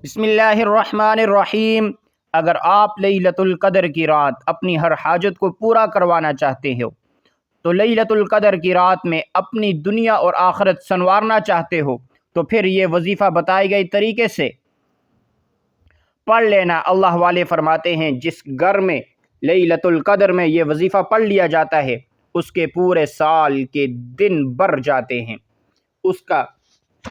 بسم اللہ الرحمن الرحیم۔ اگر آپ لیلۃ القدر کی رات اپنی ہر حاجت کو پورا کروانا چاہتے ہو تو لیلۃ القدر کی رات میں اپنی دنیا اور آخرت سنوارنا چاہتے ہو تو پھر یہ وظیفہ بتائے گئے طریقے سے پڑھ لینا۔ اللہ والے فرماتے ہیں جس گھر میں لیلۃ القدر میں یہ وظیفہ پڑھ لیا جاتا ہے اس کے پورے سال کے دن بر جاتے ہیں،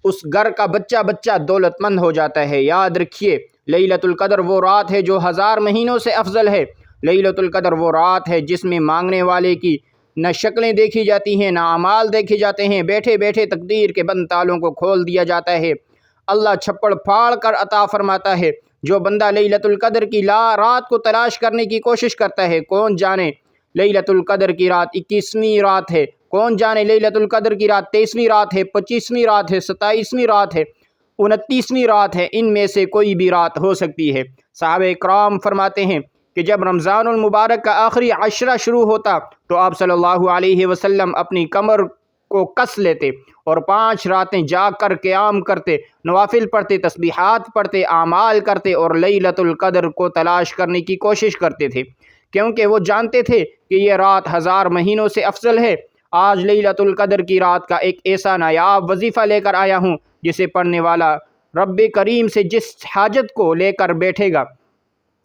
اس گھر کا بچہ بچہ دولت مند ہو جاتا ہے۔ یاد رکھیے لیلۃ القدر وہ رات ہے جو 1000 مہینوں سے افضل ہے۔ لیلۃ القدر وہ رات ہے جس میں مانگنے والے کی نہ شکلیں دیکھی جاتی ہیں نہ اعمال دیکھے جاتے ہیں، بیٹھے بیٹھے تقدیر کے بند تالوں کو کھول دیا جاتا ہے، اللہ چھپڑ پھاڑ کر عطا فرماتا ہے۔ جو بندہ لیلۃ القدر کی رات کو تلاش کرنے کی کوشش کرتا ہے، کون جانے لیلۃ القدر کی رات 21ویں رات ہے، کون جانے لیلۃ القدر کی رات 23ویں رات ہے، 25ویں رات ہے، 27ویں رات ہے، 29ویں رات ہے، ان میں سے کوئی بھی رات ہو سکتی ہے۔ صحابہ کرام فرماتے ہیں کہ جب رمضان المبارک کا آخری عشرہ شروع ہوتا تو آپ صلی اللہ علیہ وسلم اپنی کمر کو کس لیتے اور 5 راتیں جاگ کر قیام کرتے، نوافل پڑھتے، تسبیحات پڑھتے، اعمال کرتے اور لیلۃ القدر کو تلاش کرنے کی کوشش کرتے تھے، کیونکہ وہ جانتے تھے کہ یہ رات 1000 مہینوں سے افضل ہے۔ آج لیلۃ القدر کی رات کا ایک ایسا نایاب وظیفہ لے کر آیا ہوں جسے پڑھنے والا رب کریم سے جس حاجت کو لے کر بیٹھے گا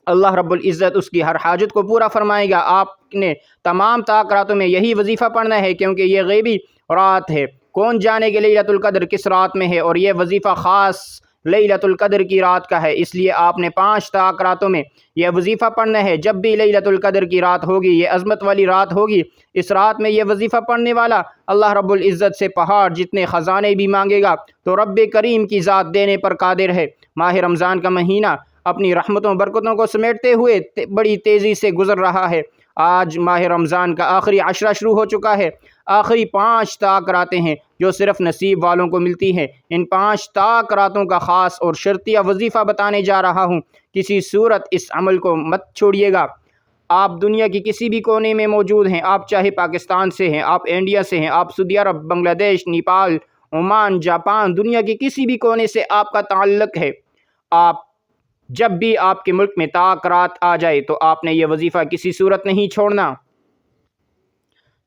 اللہ رب العزت اس کی ہر حاجت کو پورا فرمائے گا۔ آپ نے تمام راتوں میں یہی وظیفہ پڑھنا ہے کیونکہ یہ غیبی رات ہے، کون جانے کہ لیلۃ القدر کس رات میں ہے، اور یہ وظیفہ خاص لیلۃ القدر کی رات کا ہے، اس لیے آپ نے 5 راتوں میں یہ وظیفہ پڑھنا ہے۔ جب بھی لیلۃ القدر کی رات ہوگی، یہ عظمت والی رات ہوگی، اس رات میں یہ وظیفہ پڑھنے والا اللہ رب العزت سے پہاڑ جتنے خزانے بھی مانگے گا تو رب کریم کی ذات دینے پر قادر ہے۔ ماہ رمضان کا مہینہ اپنی رحمتوں برکتوں کو سمیٹتے ہوئے بڑی تیزی سے گزر رہا ہے۔ آج ماہ رمضان کا آخری عشرہ شروع ہو چکا ہے، آخری 5 راتیں ہیں جو صرف نصیب والوں کو ملتی ہیں۔ ان 5 راتوں کا خاص اور شرطیہ وظیفہ بتانے جا رہا ہوں، کسی صورت اس عمل کو مت چھوڑیے گا۔ آپ دنیا کی کسی بھی کونے میں موجود ہیں، آپ چاہے پاکستان سے ہیں، آپ انڈیا سے ہیں، آپ سعودی عرب، بنگلہ دیش، نیپال، عمان، جاپان، دنیا کے کسی بھی کونے سے آپ کا تعلق ہے، جب بھی آپ کے ملک میں رات آ جائے تو آپ نے یہ وظیفہ کسی صورت نہیں چھوڑنا۔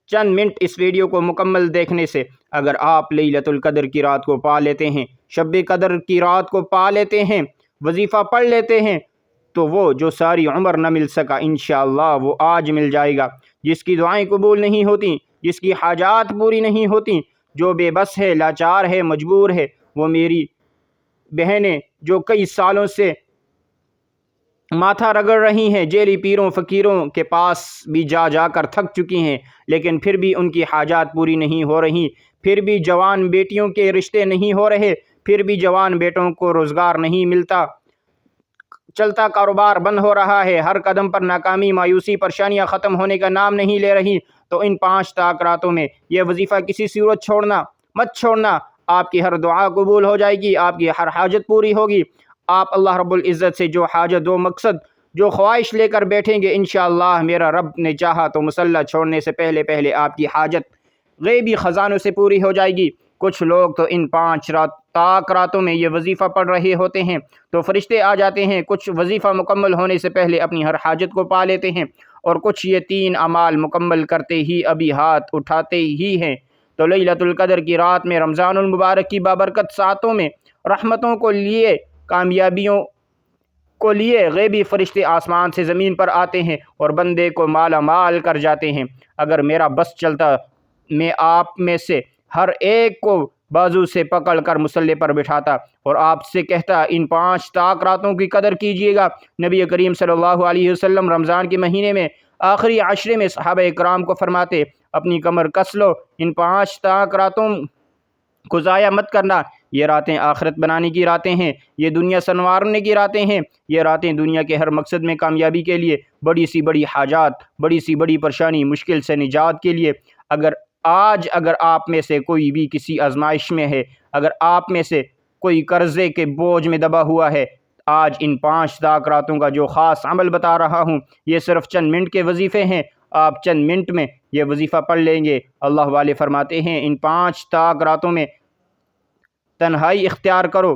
چند منٹ اس ویڈیو کو مکمل دیکھنے سے اگر آپ لیلۃ القدر کی رات کو پا لیتے ہیں، شب قدر کی رات کو پا لیتے ہیں، وظیفہ پڑھ لیتے ہیں تو وہ جو ساری عمر نہ مل سکا انشاءاللہ وہ آج مل جائے گا۔ جس کی دعائیں قبول نہیں ہوتی، جس کی حاجات پوری نہیں ہوتی، جو بے بس ہے، لاچار ہے، مجبور ہے، وہ میری بہنیں جو کئی سالوں سے ماتھا رگڑ رہی ہیں، جیلی پیروں فقیروں کے پاس بھی جا جا کر تھک چکی ہیں، لیکن پھر بھی ان کی حاجات پوری نہیں ہو رہی، پھر بھی جوان بیٹیوں کے رشتے نہیں ہو رہے، پھر بھی جوان بیٹوں کو روزگار نہیں ملتا، چلتا کاروبار بند ہو رہا ہے، ہر قدم پر ناکامی، مایوسی، پریشانیاں ختم ہونے کا نام نہیں لے رہی، تو ان 5 راتوں میں یہ وظیفہ کسی صورت مت چھوڑنا۔ آپ کی ہر دعا قبول ہو جائے گی، آپ کی ہر حاجت پوری ہوگی۔ آپ اللہ رب العزت سے جو حاجت، جو مقصد، جو خواہش لے کر بیٹھیں گے انشاءاللہ میرا رب نے چاہا تو مصلی چھوڑنے سے پہلے آپ کی حاجت غیبی خزانوں سے پوری ہو جائے گی۔ کچھ لوگ تو ان 5 راتوں میں یہ وظیفہ پڑھ رہے ہوتے ہیں تو فرشتے آ جاتے ہیں، کچھ وظیفہ مکمل ہونے سے پہلے اپنی ہر حاجت کو پا لیتے ہیں، اور کچھ یہ 3 اعمال مکمل کرتے ہی ابھی ہاتھ اٹھاتے ہی ہیں۔ تو لیلۃ القدر کی رات میں رمضان المبارک کی بابرکت ساعتوں میں رحمتوں کو لیے، کامیابیوں کو لیے غیبی فرشتے آسمان سے زمین پر آتے ہیں اور بندے کو مالا مال کر جاتے ہیں۔ اگر میرا بس چلتا میں آپ میں سے ہر ایک کو بازو سے پکڑ کر مصلی پر بٹھاتا اور آپ سے کہتا ان 5 راتوں کی قدر کیجیے گا۔ نبی کریم صلی اللہ علیہ وسلم رمضان کے مہینے میں آخری عشرے میں صحابہ کرام کو فرماتے اپنی کمر کس لو، ان 5 راتوں کو ضائع مت کرنا، یہ راتیں آخرت بنانے کی راتیں ہیں، یہ دنیا سنوارنے کی راتیں ہیں، یہ راتیں دنیا کے ہر مقصد میں کامیابی کے لیے، بڑی سی بڑی حاجات، بڑی سی بڑی پریشانی، مشکل سے نجات کے لیے۔ اگر آپ میں سے کوئی بھی کسی آزمائش میں ہے، اگر آپ میں سے کوئی قرضے کے بوجھ میں دبا ہوا ہے، آج ان 5 راتوں کا جو خاص عمل بتا رہا ہوں، یہ صرف چند منٹ کے وظیفے ہیں، آپ چند منٹ میں یہ وظیفہ پڑھ لیں گے۔ اللہ والے فرماتے ہیں ان 5 راتوں میں تنہائی اختیار کرو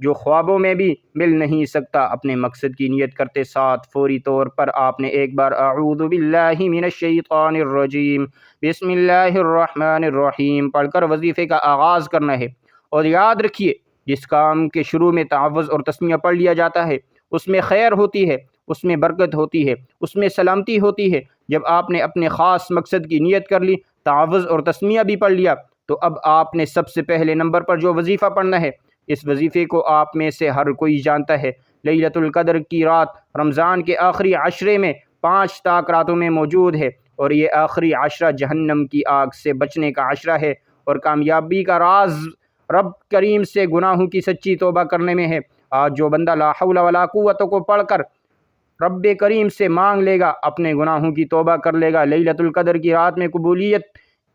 جو خوابوں میں بھی مل نہیں سکتا۔ اپنے مقصد کی نیت کرتے ساتھ فوری طور پر آپ نے ایک بار اعوذ باللہ من الشیطان الرجیم بسم اللہ الرحمن الرحیم پڑھ کر وظیفے کا آغاز کرنا ہے۔ اور یاد رکھیے، جس کام کے شروع میں تعوذ اور تسمیہ پڑھ لیا جاتا ہے اس میں خیر ہوتی ہے، اس میں برکت ہوتی ہے، اس میں سلامتی ہوتی ہے۔ جب آپ نے اپنے خاص مقصد کی نیت کر لی، تعوذ اور تسمیہ بھی پڑھ لیا، تو اب آپ نے سب سے پہلے نمبر پر جو وظیفہ پڑھنا ہے، اس وظیفے کو آپ میں سے ہر کوئی جانتا ہے۔ لیلۃ القدر کی رات رمضان کے آخری عشرے میں 5 طاق راتوں میں موجود ہے، اور یہ آخری عشرہ جہنم کی آگ سے بچنے کا عشرہ ہے، اور کامیابی کا راز رب کریم سے گناہوں کی سچی توبہ کرنے میں ہے۔ آج جو بندہ لا حول ولا قوت کو پڑھ کر رب کریم سے مانگ لے گا، اپنے گناہوں کی توبہ کر لے گا، لیلۃ القدر کی رات میں قبولیت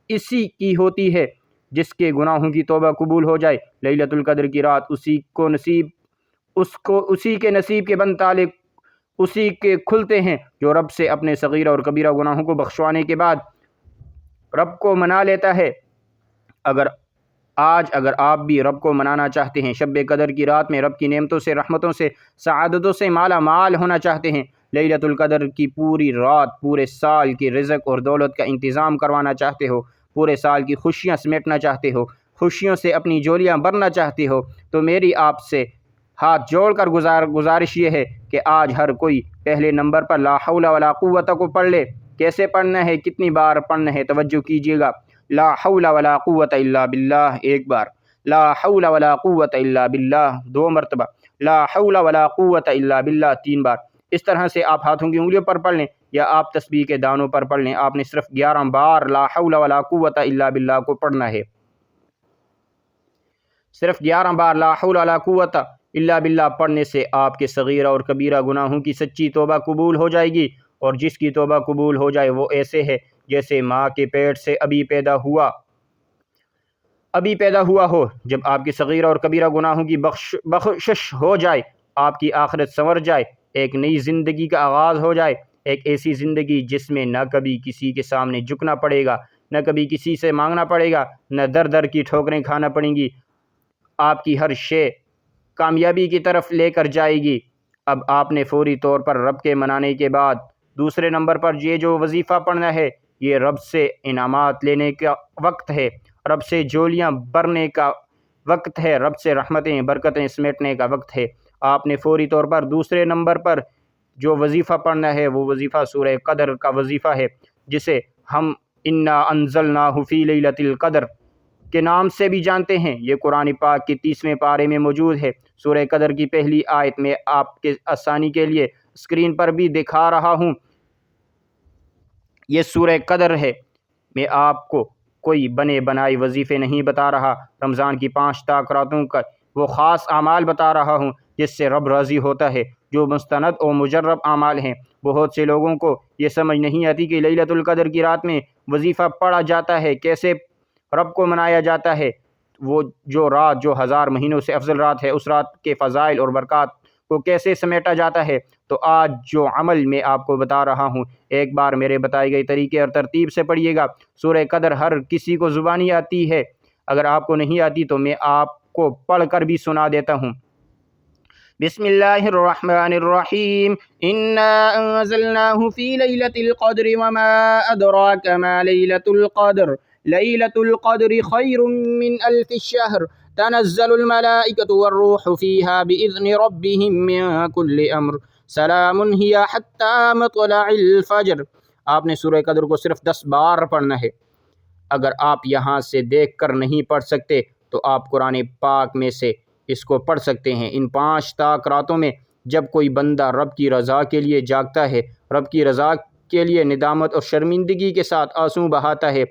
اسی کی ہوتی ہے جس کے گناہوں کی توبہ قبول ہو جائے۔ لیلۃ القدر کی رات اسی کے نصیب کے بند تالے اسی کے کھلتے ہیں جو رب سے اپنے صغیرہ اور کبیرہ گناہوں کو بخشوانے کے بعد رب کو منا لیتا ہے۔ اگر آپ بھی رب کو منانا چاہتے ہیں، شب قدر کی رات میں رب کی نعمتوں سے، رحمتوں سے، سعادتوں سے مالا مال ہونا چاہتے ہیں، لیلۃ القدر کی پوری رات پورے سال کی رزق اور دولت کا انتظام کروانا چاہتے ہو، پورے سال کی خوشیاں سمیٹنا چاہتے ہو، خوشیوں سے اپنی جولیاں بھرنا چاہتے ہو، تو میری آپ سے ہاتھ جوڑ کر گزارش یہ ہے کہ آج ہر کوئی پہلے نمبر پر لا حول ولا قوت کو پڑھ لے۔ کیسے پڑھنا ہے، کتنی بار پڑھنا ہے، توجہ کیجیے گا۔ لا حول ولا قوت الا باللہ ایک بار، لا حول ولا قوت الا باللہ 2 مرتبہ، لا حول ولا قوت الا باللہ 3 بار۔ اس طرح سے آپ ہاتھوں کی انگلیوں پر پڑھ لیں یا آپ تسبیح کے دانوں پر پڑھ لیں۔ آپ نے صرف 11 بار لا حول ولا قوت الا باللہ کو پڑھنا ہے۔ صرف 11 بار لا حول ولا قوت الا باللہ پڑھنے سے آپ کے صغیرہ اور کبیرہ گناہوں کی سچی توبہ قبول ہو جائے گی، اور جس کی توبہ قبول ہو جائے وہ ایسے ہے جیسے ماں کے پیٹ سے ابھی پیدا ہوا ہو۔ جب آپ کے صغیرہ اور کبیرہ گناہوں کی بخشش ہو جائے، آپ کی آخرت سنور جائے، ایک نئی زندگی کا آغاز ہو جائے، ایک ایسی زندگی جس میں نہ کبھی کسی کے سامنے جھکنا پڑے گا، نہ کبھی کسی سے مانگنا پڑے گا، نہ در در کی ٹھوکریں کھانا پڑیں گی، آپ کی ہر شے کامیابی کی طرف لے کر جائے گی۔ اب آپ نے فوری طور پر رب کے منانے کے بعد دوسرے نمبر پر یہ جو وظیفہ پڑھنا ہے، یہ رب سے انعامات لینے کا وقت ہے، رب سے جولیاں بھرنے کا وقت ہے، رب سے رحمتیں برکتیں سمیٹنے کا وقت ہے۔ آپ نے فوری طور پر دوسرے نمبر پر جو وظیفہ پڑھنا ہے وہ وظیفہ سورہ قدر کا وظیفہ ہے، جسے ہم انا انزلناہ فی لیلۃ القدر کے نام سے بھی جانتے ہیں۔ یہ قرآن پاک کے 30ویں پارے میں موجود ہے۔ سورہ قدر کی پہلی آیت میں آپ کے آسانی کے لیے اسکرین پر بھی دکھا رہا ہوں، یہ سورہ قدر ہے۔ میں آپ کو کوئی بنے بنائی وظیفے نہیں بتا رہا، رمضان کی 5 طاق راتوں کا وہ خاص اعمال بتا رہا ہوں جس سے رب راضی ہوتا ہے، جو مستند اور مجرب اعمال ہیں۔ بہت سے لوگوں کو یہ سمجھ نہیں آتی کہ لیلۃ القدر کی رات میں وظیفہ پڑھا جاتا ہے، کیسے رب کو منایا جاتا ہے۔ وہ جو رات جو 1000 مہینوں سے افضل رات ہے، اس رات کے فضائل اور برکات کو کیسے سمیٹا جاتا ہے، تو آج جو عمل میں آپ کو بتا رہا ہوں، ایک بار میرے بتائے گئے طریقے اور ترتیب سے پڑھیے گا۔ سورہ قدر ہر کسی کو زبانی آتی ہے، اگر آپ کو نہیں آتی تو میں آپ کو پڑھ کر بھی سنا دیتا ہوں۔ بسم اللہ الرحمن الرحیم انا انزلناہ فی لیلۃ القدر وما ادراک ما لیلۃ القدر لیلۃ القدر خیر من الف الشہر تنزل الملائکۃ والروح فیہا بإذن ربہم من کل امر سلام ہی حتی مطلع الفجر۔ آپ نے سورہ قدر کو صرف 10 بار پڑھنا ہے۔ اگر آپ یہاں سے دیکھ کر نہیں پڑھ سکتے تو آپ قرآن پاک میں سے اس کو پڑھ سکتے ہیں۔ ان 5 طاق راتوں میں جب کوئی بندہ رب کی رضا کے لیے جاگتا ہے، رب کی رضا کے لیے ندامت اور شرمندگی کے ساتھ آنسو بہاتا ہے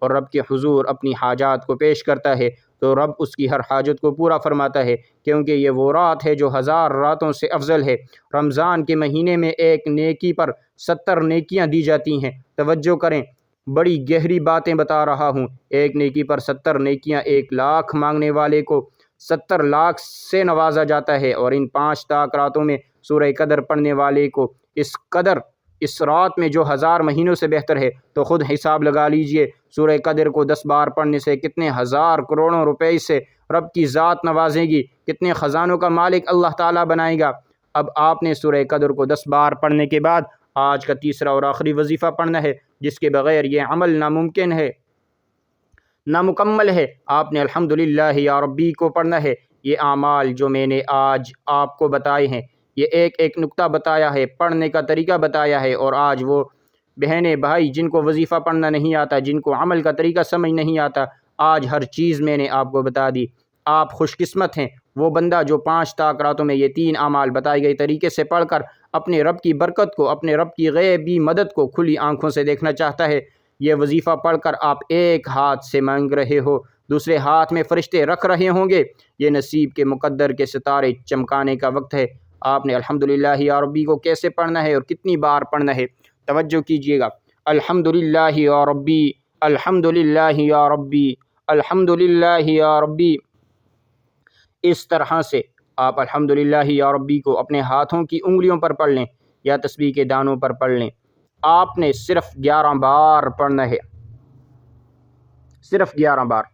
اور رب کے حضور اپنی حاجات کو پیش کرتا ہے، تو رب اس کی ہر حاجت کو پورا فرماتا ہے، کیونکہ یہ وہ رات ہے جو 1000 راتوں سے افضل ہے۔ رمضان کے مہینے میں ایک نیکی پر 70 نیکیاں دی جاتی ہیں۔ توجہ کریں، بڑی گہری باتیں بتا رہا ہوں۔ ایک نیکی پر 70 نیکیاں، 1 لاکھ مانگنے والے کو 70 لاکھ سے نوازا جاتا ہے، اور ان 5 طاق راتوں میں سورہ قدر پڑھنے والے کو اس رات میں جو 1000 مہینوں سے بہتر ہے، تو خود حساب لگا لیجئے۔ سورہ قدر کو 10 بار پڑھنے سے کتنے ہزار کروڑوں روپے سے رب کی ذات نوازے گی، کتنے خزانوں کا مالک اللہ تعالیٰ بنائے گا۔ اب آپ نے سورہ قدر کو 10 بار پڑھنے کے بعد آج کا تیسرا اور آخری وظیفہ پڑھنا ہے، جس کے بغیر یہ عمل ناممکن ہے، نامکمل ہے۔ آپ نے الحمدللہ یا ربی کو پڑھنا ہے۔ یہ اعمال جو میں نے آج آپ کو بتائے ہیں، یہ ایک ایک نقطہ بتایا ہے، پڑھنے کا طریقہ بتایا ہے، اور آج وہ بہنیں بھائی جن کو وظیفہ پڑھنا نہیں آتا، جن کو عمل کا طریقہ سمجھ نہیں آتا، آج ہر چیز میں نے آپ کو بتا دی۔ آپ خوش قسمت ہیں، وہ بندہ جو 5 طاق راتوں میں یہ 3 اعمال بتائے گئے طریقے سے پڑھ کر اپنے رب کی برکت کو، اپنے رب کی غیبی مدد کو کھلی آنکھوں سے دیکھنا چاہتا ہے۔ یہ وظیفہ پڑھ کر آپ ایک ہاتھ سے مانگ رہے ہو، دوسرے ہاتھ میں فرشتے رکھ رہے ہوں گے۔ یہ نصیب کے مقدر کے ستارے چمکانے کا وقت ہے۔ آپ نے الحمدللہ یا ربی کو کیسے پڑھنا ہے اور کتنی بار پڑھنا ہے، توجہ کیجیے گا۔ الحمدللہ یا ربی، الحمدللہ یا ربی، الحمدللہ یا ربی۔ اس طرح سے آپ الحمدللہ یا ربی کو اپنے ہاتھوں کی انگلیوں پر پڑھ لیں یا تسبیح کے دانوں پر پڑھ لیں۔ آپ نے صرف 11 بار پڑھنا ہے، صرف 11 بار۔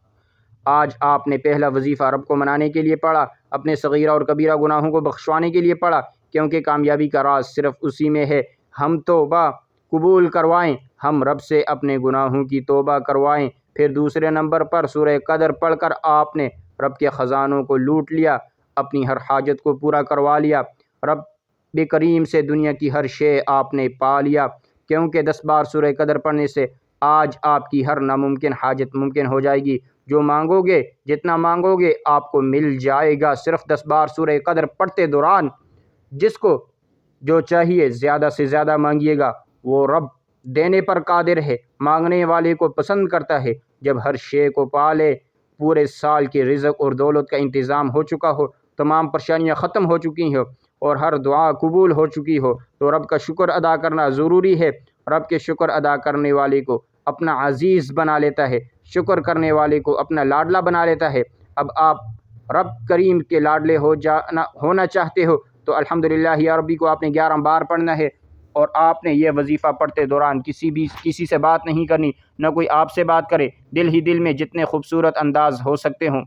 آج آپ نے پہلا وظیفہ رب کو منانے کے لیے پڑھا، اپنے صغیرہ اور کبیرہ گناہوں کو بخشوانے کے لیے پڑھا، کیونکہ کامیابی کا راز صرف اسی میں ہے۔ ہم توبہ قبول کروائیں، ہم رب سے اپنے گناہوں کی توبہ کروائیں۔ پھر دوسرے نمبر پر سورہ قدر پڑھ کر آپ نے رب کے خزانوں کو لوٹ لیا، اپنی ہر حاجت کو پورا کروا لیا، رب کریم سے دنیا کی ہر شے آپ نے پا لیا، کیونکہ 10 بار سورہ قدر پڑھنے سے آج آپ کی ہر ناممکن حاجت ممکن ہو جائے گی۔ جو مانگو گے، جتنا مانگو گے آپ کو مل جائے گا۔ صرف 10 بار سورہ قدر پڑھتے دوران جس کو جو چاہیے زیادہ سے زیادہ مانگیے گا، وہ رب دینے پر قادر ہے، مانگنے والے کو پسند کرتا ہے۔ جب ہر شے کو پا لے، پورے سال کے رزق اور دولت کا انتظام ہو چکا ہو، تمام پریشانیاں ختم ہو چکی ہوں اور ہر دعا قبول ہو چکی ہو، تو رب کا شکر ادا کرنا ضروری ہے۔ رب کے شکر ادا کرنے والے کو اپنا عزیز بنا لیتا ہے، شکر کرنے والے کو اپنا لاڈلا بنا لیتا ہے۔ اب آپ رب کریم کے لاڈلے ہونا چاہتے ہو تو الحمدللہ یا ربی کو آپ نے 11 بار پڑھنا ہے، اور آپ نے یہ وظیفہ پڑھتے دوران کسی سے بات نہیں کرنی، نہ کوئی آپ سے بات کرے، دل ہی دل میں جتنے خوبصورت انداز ہو سکتے ہوں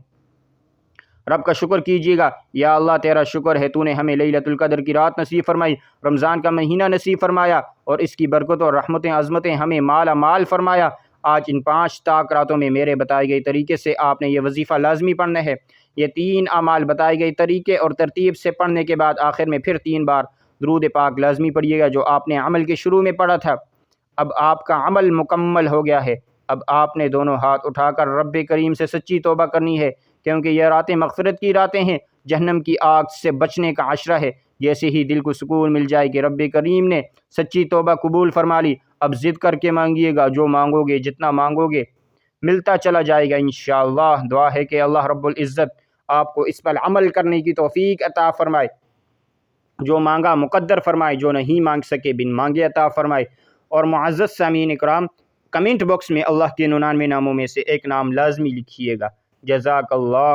رب کا شکر کیجیے گا۔ یا اللہ تیرا شکر ہے، تو نے ہمیں لیلۃ القدر کی رات نصیب فرمائی، رمضان کا مہینہ نصیب فرمایا، اور اس کی برکت اور رحمتیں عظمتیں ہمیں مالا مال فرمایا۔ آج ان 5 طاق راتوں میں میرے بتائے گئے طریقے سے آپ نے یہ وظیفہ لازمی پڑھنا ہے۔ یہ 3 اعمال بتائے گئے طریقے اور ترتیب سے پڑھنے کے بعد آخر میں پھر 3 بار درود پاک لازمی پڑھیے گا، جو آپ نے عمل کے شروع میں پڑھا تھا۔ اب آپ کا عمل مکمل ہو گیا ہے۔ اب آپ نے دونوں ہاتھ اٹھا کر رب کریم سے سچی توبہ کرنی ہے، کیونکہ یہ راتیں مغفرت کی راتیں ہیں، جہنم کی آگ سے بچنے کا عشرہ ہے۔ جیسے ہی دل کو سکون مل جائے کہ رب کریم نے سچی توبہ قبول فرما لی، اب ضد کر کے مانگیے گا، جو مانگو گے، جتنا مانگو گے ملتا چلا جائے گا انشاءاللہ۔ دعا ہے کہ اللہ رب العزت آپ کو اس پر عمل کرنے کی توفیق عطا فرمائے، جو مانگا مقدر فرمائے، جو نہیں مانگ سکے بن مانگے عطا فرمائے۔ اور معزز سامعین اکرام، کمنٹ باکس میں اللہ کے 99 ناموں میں سے ایک نام لازمی لکھیے گا۔ جزاک اللہ۔